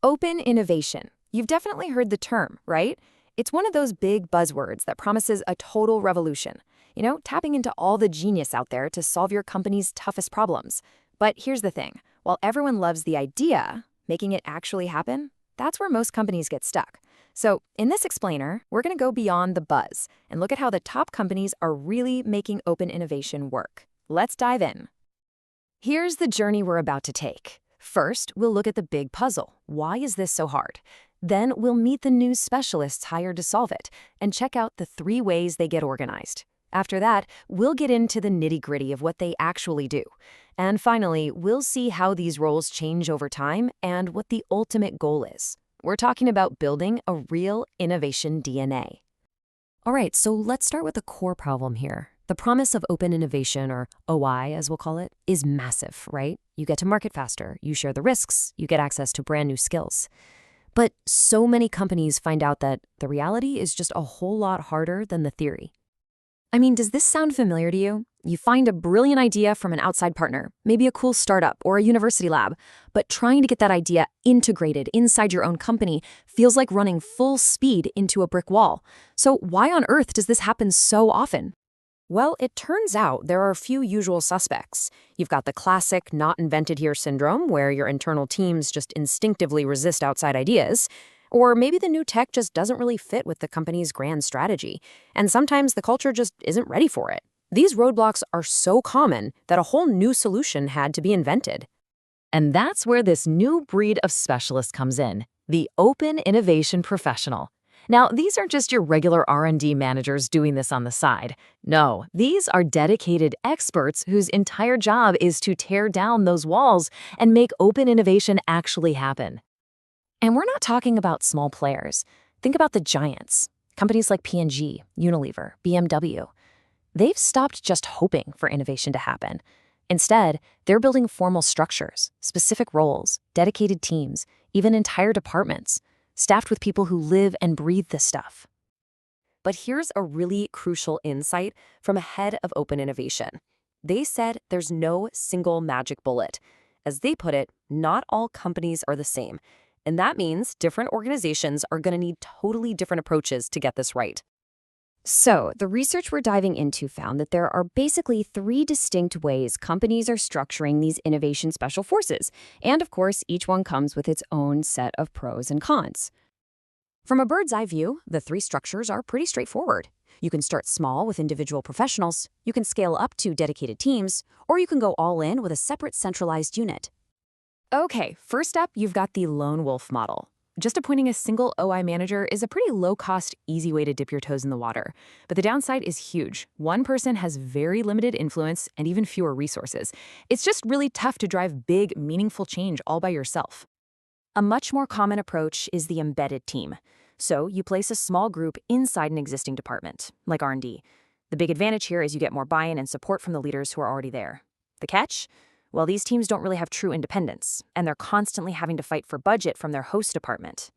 Open innovation. You've definitely heard the term, right? It's one of those big buzzwords that promises a total revolution. Tapping into all the genius out there to solve your company's toughest problems. But here's the thing. While everyone loves the idea, making it actually happen, that's where most companies get stuck. So in this explainer, we're going to go beyond the buzz and look at how the top companies are really making open innovation work. Let's dive in. Here's the journey we're about to take. First, we'll look at the big puzzle. Why is this so hard? Then we'll meet the new specialists hired to solve it and check out the 3 ways they get organized. After that, we'll get into the nitty-gritty of what they actually do. And finally, we'll see how these roles change over time and what the ultimate goal is. We're talking about building a real innovation DNA. All right, so let's start with the core problem here. The promise of open innovation, or OI as we'll call it, is massive, right? You get to market faster, you share the risks, you get access to brand new skills. But so many companies find out that the reality is just a whole lot harder than the theory. I mean, does this sound familiar to you? You find a brilliant idea from an outside partner, maybe a cool startup or a university lab, but trying to get that idea integrated inside your own company feels like running full speed into a brick wall. So why on earth does this happen so often? Well, it turns out there are a few usual suspects. You've got the classic not invented here syndrome, where your internal teams just instinctively resist outside ideas. Or maybe the new tech just doesn't really fit with the company's grand strategy, and sometimes the culture just isn't ready for it. These roadblocks are so common that a whole new solution had to be invented. And that's where this new breed of specialist comes in, the open innovation professional. Now, these aren't just your regular R&D managers doing this on the side. No, these are dedicated experts whose entire job is to tear down those walls and make open innovation actually happen. And we're not talking about small players. Think about the giants, companies like P&G, Unilever, BMW. They've stopped just hoping for innovation to happen. Instead, they're building formal structures, specific roles, dedicated teams, even entire departments, staffed with people who live and breathe this stuff. But here's a really crucial insight from a head of open innovation. They said there's no single magic bullet. As they put it, not all companies are the same. And that means different organizations are going to need totally different approaches to get this right. So, the research we're diving into found that there are basically 3 distinct ways companies are structuring these innovation special forces. And of course, each one comes with its own set of pros and cons. From a bird's eye view, the 3 structures are pretty straightforward. You can start small with individual professionals, you can scale up to dedicated teams, or you can go all in with a separate centralized unit. Okay, first up, you've got the lone wolf model. Just appointing a single OI manager is a pretty low-cost, easy way to dip your toes in the water. But the downside is huge. One person has very limited influence and even fewer resources. It's just really tough to drive big, meaningful change all by yourself. A much more common approach is the embedded team. So you place a small group inside an existing department, like R&D. The big advantage here is you get more buy-in and support from the leaders who are already there. The catch? Well, these teams don't really have true independence, and they're constantly having to fight for budget from their host department.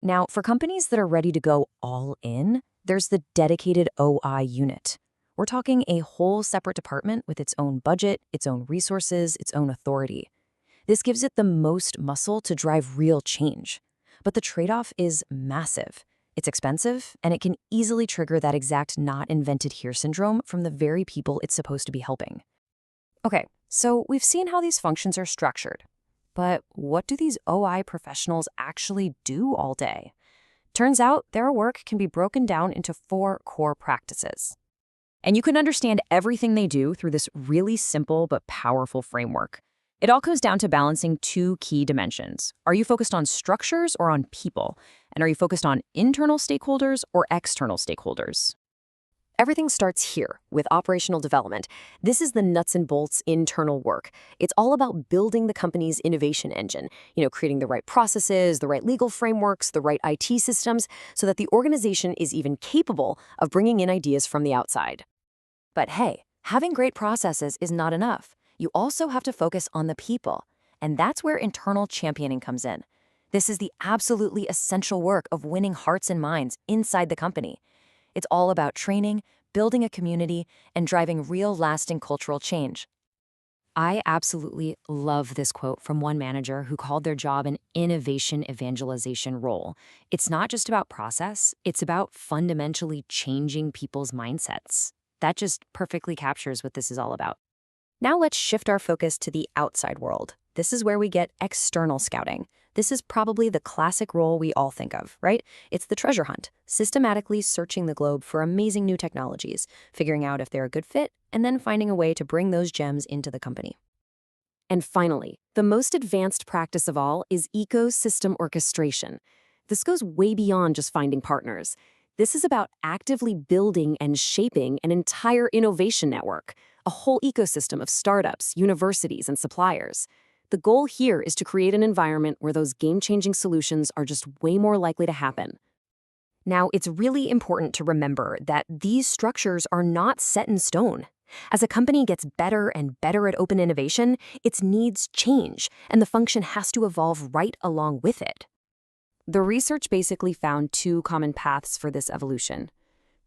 Now, for companies that are ready to go all in, there's the dedicated OI unit. We're talking a whole separate department with its own budget, its own resources, its own authority. This gives it the most muscle to drive real change. But the trade-off is massive. It's expensive, and it can easily trigger that exact not invented here syndrome from the very people it's supposed to be helping. Okay, so we've seen how these functions are structured. But what do these OI professionals actually do all day? Turns out their work can be broken down into 4 core practices. And you can understand everything they do through this really simple but powerful framework. It all comes down to balancing 2 key dimensions. Are you focused on structures or on people? And are you focused on internal stakeholders or external stakeholders? Everything starts here with operational development. This is the nuts and bolts internal work. It's all about building the company's innovation engine, creating the right processes, the right legal frameworks, the right IT systems, so that the organization is even capable of bringing in ideas from the outside. But hey, having great processes is not enough. You also have to focus on the people, and that's where internal championing comes in. This is the absolutely essential work of winning hearts and minds inside the company. It's all about training, building a community, and driving real lasting cultural change. I absolutely love this quote from one manager who called their job an innovation evangelization role. It's not just about process, it's about fundamentally changing people's mindsets. That just perfectly captures what this is all about. Now let's shift our focus to the outside world. This is where we get external scouting. This is probably the classic role we all think of, right? It's the treasure hunt, systematically searching the globe for amazing new technologies, figuring out if they're a good fit, and then finding a way to bring those gems into the company. And finally, the most advanced practice of all is ecosystem orchestration. This goes way beyond just finding partners. This is about actively building and shaping an entire innovation network, a whole ecosystem of startups, universities, and suppliers. The goal here is to create an environment where those game-changing solutions are just way more likely to happen. Now, it's really important to remember that these structures are not set in stone. As a company gets better and better at open innovation, its needs change, and the function has to evolve right along with it. The research basically found two common paths for this evolution.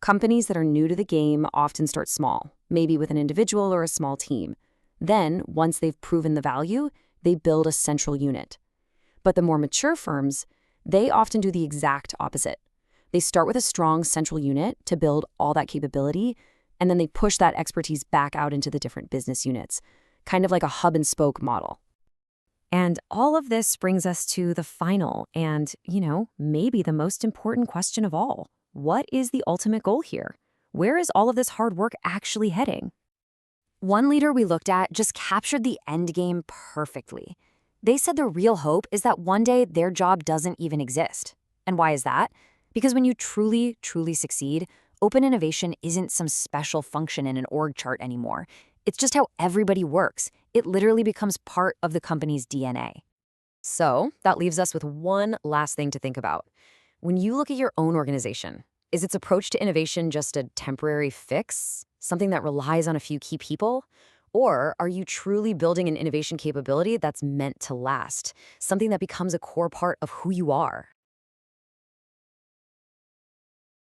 Companies that are new to the game often start small, maybe with an individual or a small team. Then, once they've proven the value, they build a central unit. But the more mature firms, they often do the exact opposite. They start with a strong central unit to build all that capability, and then they push that expertise back out into the different business units, kind of like a hub and spoke model. And all of this brings us to the final and, maybe the most important question of all. What is the ultimate goal here? Where is all of this hard work actually heading? One leader we looked at just captured the end game perfectly. They said the real hope is that one day their job doesn't even exist. And why is that? Because when you truly, truly succeed, open innovation isn't some special function in an org chart anymore. It's just how everybody works. It literally becomes part of the company's DNA. So that leaves us with one last thing to think about. When you look at your own organization, is its approach to innovation just a temporary fix, something that relies on a few key people? Or are you truly building an innovation capability that's meant to last, something that becomes a core part of who you are?